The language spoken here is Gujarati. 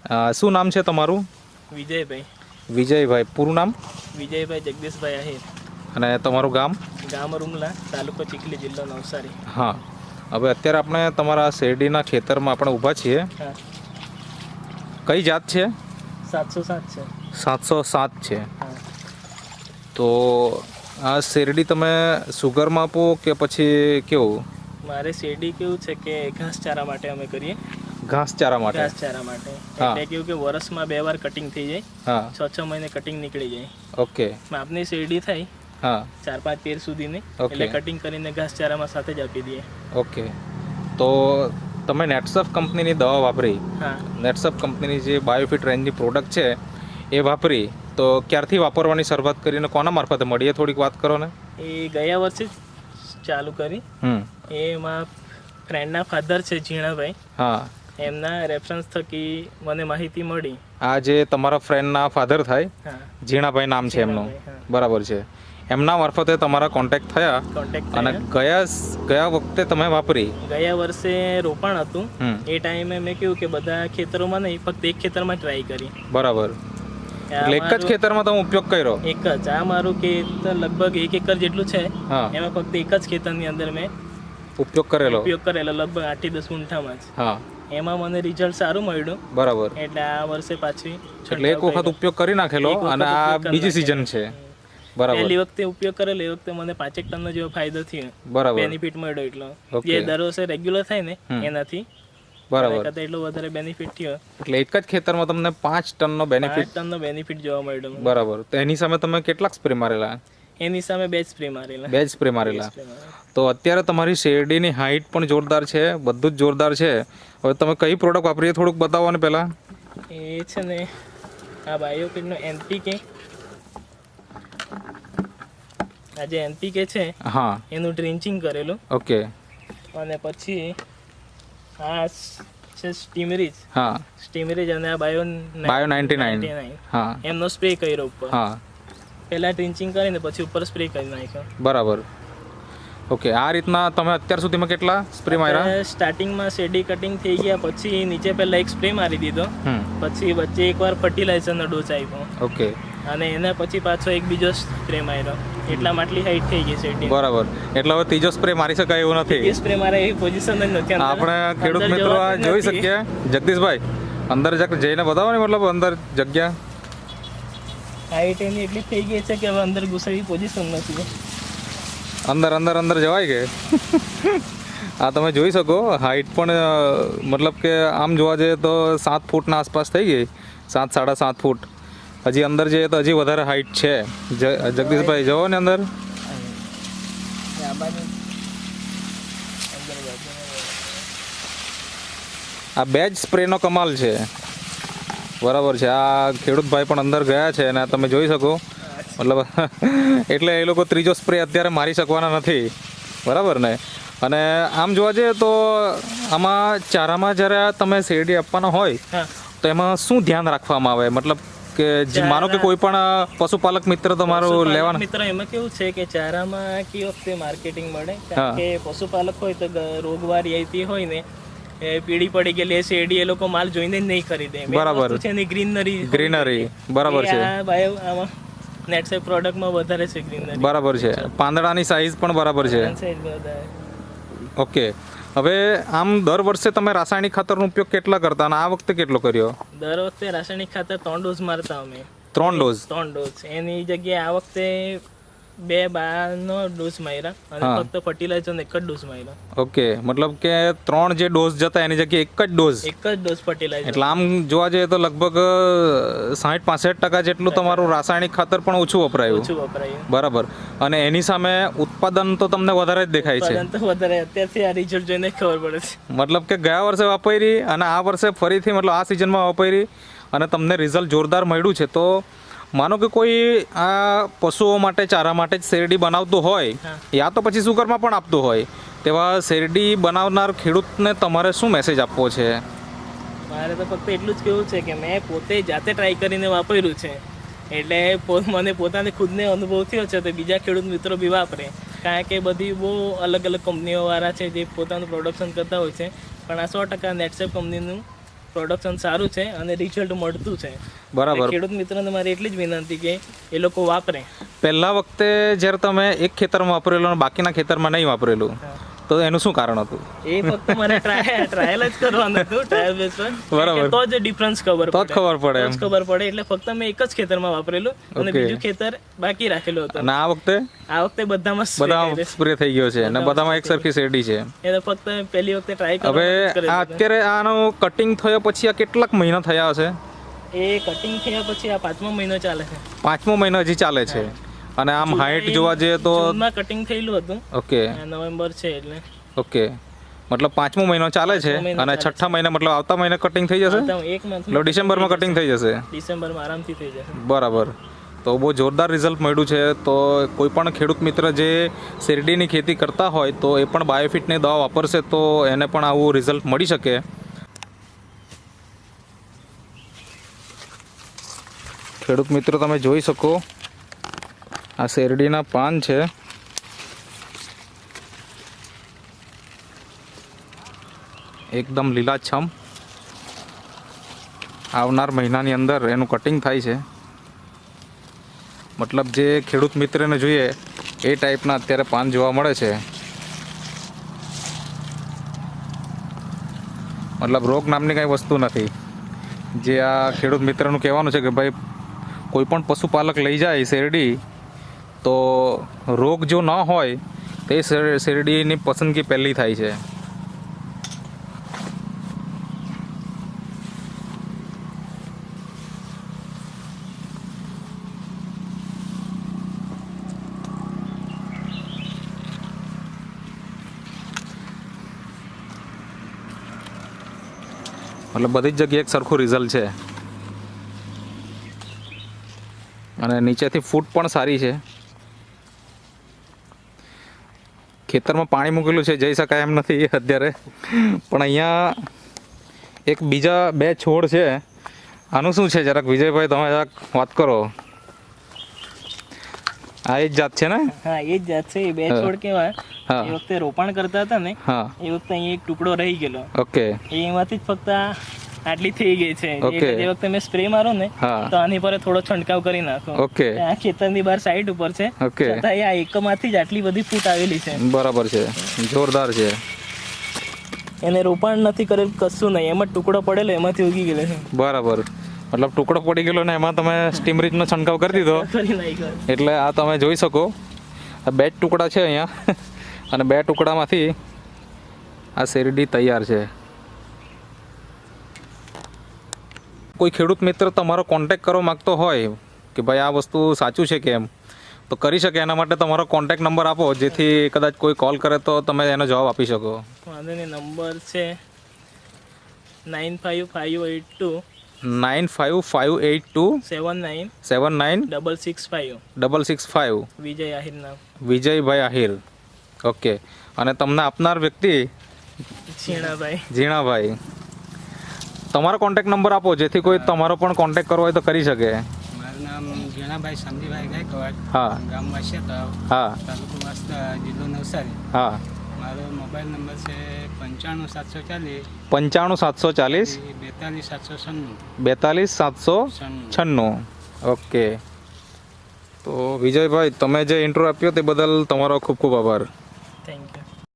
શું નામ છે તમારું? વિજયભાઈ. વિજયભાઈ. પૂરું નામ? વિજયભાઈ જગદીશભાઈ આહિર. અને તમારું ગામ? ગામ રૂમલા, તાલુકો ચીખલી, જિલ્લો નવસારી. હા, હવે અત્યારે આપણે તમારા શેરડીના ખેતરમાં આપણે ઊભા છીએ. હા. કઈ જાત છે? 707 છે. 707 છે. હા. તો આ શેરડી તમે સુગરમાં આપો કે પછી કેવું? મારે શેરડી કેવું છે કે ઘાસચારા માટે અમે કરીએ. ઘાસચારા માટે? ઘાસચારા માટે. એટલે કેવું કે વર્ષમાં 2 વાર કટિંગ થઈ જાય. હા. 6 મહિને કટિંગ નીકળી જાય. ઓકે. માપની શેરડી થાય. હા. 4-5 પેર સુધીની. એટલે કટિંગ કરીને ઘાસચારામાં સાથે જ આપી દઈએ. ઓકે. તો તમે નેટસફ કંપનીની દવા વાપરી? હા. નેટસફ કંપનીની જે બાયોફિટ રેન્જની પ્રોડક્ટ છે એ વાપરી, તો ક્યારથી વાપરવાની શરૂઆત કરીને કોના મારફતે મળી એ થોડીક વાત કરો ને. એ ગયા વર્ષે જ ચાલુ કરી. એમાં ફ્રેન્ડના ફાધર છે ઝીણાભાઈ. હા. એમના રેફરન્સ થકી મને માહિતી મળી. આ જે તમારા ફ્રેન્ડના ફાધર થાય, હા. ઝીણાભાઈ નામ છે એમનું? હા. બરાબર છે. એમના મારફતે તમારા કોન્ટેક્ટ થયા અને ગયા વખતે તમે વાપરી? ગયા વર્ષે રોપણ હતું. એ ટાઈમે મેં કેવું કે બધા ખેતરોમાં નહીં, ફક્ત એક ખેતરમાં ટ્રાય કરી. બરાબર. એટલે એક જ ખેતરમાં તમે ઉપયોગ કર્યો? એક જ. આ મારું ખેતર લગભગ 1 એકર જેટલું છે. એમાં ફક્ત એક જ ખેતરની અંદર મેં ઉપયોગ કરેલો લગભગ 8-10 ગુંઠામાં જ. હા. એમાં મને રિઝલ્ટ સારું મળ્યું. બરાબર. એટલે આ વર્ષે પાછી એટલે એક વખત ઉપયોગ કરી નાખેલો અને આ બીજી સિઝન છે. બરાબર. પહેલી વખતે ઉપયોગ કરેલો, એ વખતે મને 5 ટનનો જેવો ફાયદો થયો. બરાબર. બેનિફિટ મળ્યો એટલો. જે દર વર્ષે રેગ્યુલર થાય ને એનાથી બરાબર એટલો વધારે બેનિફિટ થયો. એટલે એક જ ખેતરમાં તમને 5 ટનનો બેનિફિટ જોવા મળ્યો. બરાબર. તો એની સામે તમે કેટલાક સ્પ્રે મારેલા? એની સામે 2 સ્પ્રે મારેલા. તો અત્યારે તમારી શેરડીની હાઈટ પણ જોરદાર છે, બધું જ જોરદાર છે. હવે તમે કઈ પ્રોડક્ટ વાપરી એ થોડુંક બતાવો ને પહેલા. એ છે ને આ બાયોફિટનો NPK. આ જે NPK છે, હા, એનું ડ્રિન્ચિંગ કરેલું. ઓકે. અને પછી આ છે સ્ટીમરીજ. હા. સ્ટીમરીજ અને આ બાયો 99. હા. એમનો સ્પ્રે કર્યો ઉપર. હા. પહેલા ડ્રિન્ચિંગ કરીને પછી ઉપર સ્પ્રે કરી નાખ્યો. બરાબર. ઓકે. આ રીતના તમે અત્યાર સુધીમાં કેટલા સ્પ્રે માર્યા? સ્ટાર્ટિંગમાં શેરડી કટિંગ થઈ ગયા પછી નીચે પહેલા એક સ્પ્રે મારી દીધો. પછી વચ્ચે એકવાર ફર્ટિલાઇઝરનો ડોઝ આપ્યો. ઓકે. અને એના પછી પાછો એક બીજો સ્પ્રે માર્યો. એટલામાં આટલી હાઈટ થઈ ગઈ શેરડી. બરાબર. એટલે હવે ત્રીજો સ્પ્રે મારી શકાય એવું નથી? એ સ્પ્રે મારે એવી પોઝિશન જ નથી. આપણે ખેડૂત મિત્રો જોઈ શકીએ. જગદીશભાઈ, અંદર જઈને બતાવો ને, મતલબ અંદર જગ્યા હાઈટ એની એટલી થઈ ગઈ છે કે હવે અંદર ઘૂસાવી પોઝિશન નથી. અંદર જવાય કે? આ તમે જોઈ શકો હાઈટ પણ, મતલબ કે આમ જોવા જઈએ તો 7 ફૂટના આસપાસ થઈ ગઈ. 7-7.5 ફૂટ. હજી અંદર જઈએ તો હજી વધારે હાઈટ છે. જગદીશભાઈ જવો ને અંદર. આ 2 જ સ્પ્રેનો કમાલ છે. બરાબર છે. આ ખેડૂતભાઈ પણ અંદર ગયા છે અને તમે જોઈ શકો, મતલબ એટલે એ લોકો ત્રીજો સ્પ્રે અત્યારે મારી શકવાના નથી. બરાબર ને? અને આમ જોવા જઈએ તો આમાં ચારામાં જ્યારે તમે શેરડી આપવાના હોય તો એમાં શું ધ્યાન રાખવામાં આવે? મતલબ કે માનો કે કોઈ પણ પશુપાલક મિત્ર તમારું લેવાના મિત્ર, એમાં કેવું છે કે ચારામાં કઈ વખતે માર્કેટિંગ મળે, કારણ કે પશુપાલક હોય તો રોગવારી આવતી હોય ને, પીળી પડી ગયેલી શેરડી એ લોકો માલ જોઈને જ નહીં ખરીદે. બરાબર છે. એની ગ્રીનરી. બરાબર છે. આમાં નેટસેફ પ્રોડક્ટમાં વધારે છે ગ્રીનરી. બરાબર છે. પાંદડાની સાઈઝ પણ બરાબર છે. ઓકે. હવે આમ દર વર્ષે તમે રાસાયણિક ખાતરનો ઉપયોગ કેટલા કરતા અને આ વખતે કેટલો કર્યો? દર વખતે રાસાયણિક ખાતર 3 ડોઝ મારતા અમે. 3 ડોઝ. એની જગ્યાએ આ વખતે 2 બારનો ડોઝ માર્યા અને ફક્ત ફર્ટિલાઇઝરનો 1 જ ડોઝ માર્યો. ઓકે. મતલબ કે 3 જે ડોઝ જતા એની જગ્યાએ 1 જ ડોઝ ફર્ટિલાઇઝર. એટલે આમ જોવા જઈએ તો લગભગ 60-65% જેટલું તમારું રાસાયણિક ખાતર પણ ઓછું વપરાયું. બરાબર. અને એની સામે ઉત્પાદન તો તમને વધારે જ દેખાય છે. અત્યારથી આ રિઝલ્ટ જોઈને ખબર પડે છે. મતલબ કે ગયા વર્ષે વાપરી અને આ વર્ષે ફરીથી, મતલબ આ સિઝનમાં વાપરી અને તમને રિઝલ્ટ જોરદાર મળ્યું છે. તો માનો કે કોઈ આ પશુઓ માટે, ચારા માટે જ શેરડી બનાવતું હોય, યા તો પછી સુગરમાં પણ આપતું હોય, તેવા શેરડી બનાવનાર ખેડૂતને તમારે શું મેસેજ આપવો છે? મારે તો ફક્ત એટલું જ કહેવું છે કે મેં પોતે જાતે ટ્રાય કરીને વાપર્યું છે, એટલે મને પોતાને ખુદને અનુભવ થયો છે તો બીજા ખેડૂત મિત્રો બી વાપરે. કારણ કે બધી બહુ અલગ અલગ કંપનીઓવાળા છે જે પોતાનું પ્રોડક્શન કરતા હોય છે, પણ આ 100% નેટસેફ કંપનીનું પ્રોડક્શન સારું છે અને રિઝલ્ટ મળતું છે. બરાબર. ખેડૂત મિત્રોને મારી એટલી જ વિનંતી કે એ લોકો વાપરે. પહેલા વખતે જ્યારે તમે એક ખેતરમાં વાપરેલું અને બાકીના ખેતરમાં નહીં વાપરેલું તો એનું શું કારણ હતું? એ ફક્ત મારે ટ્રાયલ જ કરવાનું હતું, ટ્રાયલ બેઝ પર. બરાબર. તો જ ડિફરન્સ ખબર તો જ ખબર પડે તો જ ખબર પડે. એટલે ફક્ત મેં એક જ ખેતરમાં વાપરેલું અને બીજું ખેતર બાકી રાખેલું હતું. અને આ વખતે બધામાં બધા સ્પ્રે થઈ ગયો છે અને બધામાં એક સરખી શેરડી છે. એ તો ફક્ત પહેલી વખતે ટ્રાય હવે આ અત્યારે આનો કટિંગ થયો પછી આ કેટલાક મહિના થયા હશે? એ કટિંગ થયા પછી આ 5મો મહિનો ચાલે છે. 5મો મહિનો હજી ચાલે છે. અને આમ હાઈટ જોવા જઈએ તો જૂનમાં કટિંગ થયેલું હતું. ઓકે. નવેમ્બર છે એટલે ઓકે, મતલબ 5મો મહિનો ચાલે છે અને 6ઠ્ઠા મહિને મતલબ આવતા મહિને કટિંગ થઈ જશે? એક મંથ એટલે ડિસેમ્બરમાં કટિંગ થઈ જશે. ડિસેમ્બરમાં આરામથી થઈ જશે. બરાબર. તો બહુ જોરદાર રિઝલ્ટ મળ્યું છે. તો કોઈ પણ ખેડૂત મિત્ર જે શેરડીની ખેતી કરતા હોય તો એ પણ બાયોફિટની દવા વાપરશે તો એને પણ આવું રિઝલ્ટ મળી શકે. ખેડૂત મિત્રો તમે જોઈ શકો આ શેરડીના પાન છે. એકદમ લીલાછમ. આવનાર મહિનાની અંદર એનું કટિંગ થાય છે. મતલબ જે ખેડૂત મિત્રને જોઈએ એ ટાઈપના અત્યારે પાન જોવા મળે છે. મતલબ રોગ નામની કાંઈ વસ્તુ નથી. જે આ ખેડૂત મિત્રનું કહેવાનું છે કે ભાઈ કોઈ પણ પશુપાલક લઈ જાય શેરડી તો રોગ જો ન હોય તે શેરડીની પસંદગી પહેલી થાય છે. મતલબ બધી જ જગ્યાએ એક સરખું રિઝલ્ટ છે અને નીચેથી ફૂટ પણ સારી છે. ખેતરમાં પાણી મૂકેલું છે, જઈ શકાય એમ નથી અત્યારે, પણ અહીંયા એક બીજા 2 છોડ છે. આનું શું છે જરાક વિજયભાઈ તમે જરાક વાત કરો. આ એ જ જાત છે ને? હા, એ જ જાત છે. એ 2 છોડ કેવા એ વખતે રોપણ કરતા હતા ને એ વખતે અહીં એક ટુકડો રહી ગયેલો. ઓકે. એમાંથી જ ફક્ત આટલી થઈ ગઈ છે. જે વખતે મેં સ્પ્રે મારો ને તો આની પર થોડો છંટકાવ કરી નાખો. ઓકે. આ ખેતરની બહાર સાઈડ ઉપર છે. ઓકે. છતાં આ એકમાંથી જ આટલી બધી ફૂટ આવેલી છે. બરાબર છે, જોરદાર છે. એને રોપણ નથી કરેલ કશું નહીં, એમ જ ટુકડો પડેલો એમાંથી ઉગી ગયેલો છે. બરાબર. મતલબ ટુકડો પડી ગયેલો ને એમાં તમે સ્ટીમરીજનો છંટકાવ કરી દીધો એટલે આ તમે જોઈ શકો આ 2 જ ટુકડા છે અહીંયા અને 2 ટુકડામાંથી આ શેરડી તૈયાર છે. કોઈ ખેડૂત મિત્ર તમારો કોન્ટેક્ટ કરવા માગતો હોય કે ભાઈ આ વસ્તુ સાચું છે કે એમ તો કરી શકે. એના માટે તમારો કોન્ટેક્ટ નંબર આપો જેથી કદાચ કોઈ કોલ કરે તો તમે એનો જવાબ આપી શકો. વાંધો નહીં. નંબર છે 955829 79 વિજય આહિર નામ. વિજયભાઈ આહિર. ઓકે. અને તમને આપનાર વ્યક્તિ ઝીણાભાઈ. તમારો કોન્ટેક્ટ નંબર આપો જેથી કોઈ તમારો પણ કોન્ટેક્ટ કરવો હોય તો કરી શકે. મારું નામ ઝીણાભાઈ સંદીભાઈ ગાયકવાડ. હા. ગામ વાસિયાતળાવ. હા. તાલુકો વાંસદા, જિલ્લો નવસારી. હા. મારો મોબાઈલ નંબર છે 95740 95740 42796. ઓકે. તો વિજયભાઈ તમે જે ઇન્ટ્રો આપ્યો તે બદલ તમારો ખૂબ ખૂબ આભાર. Thank you.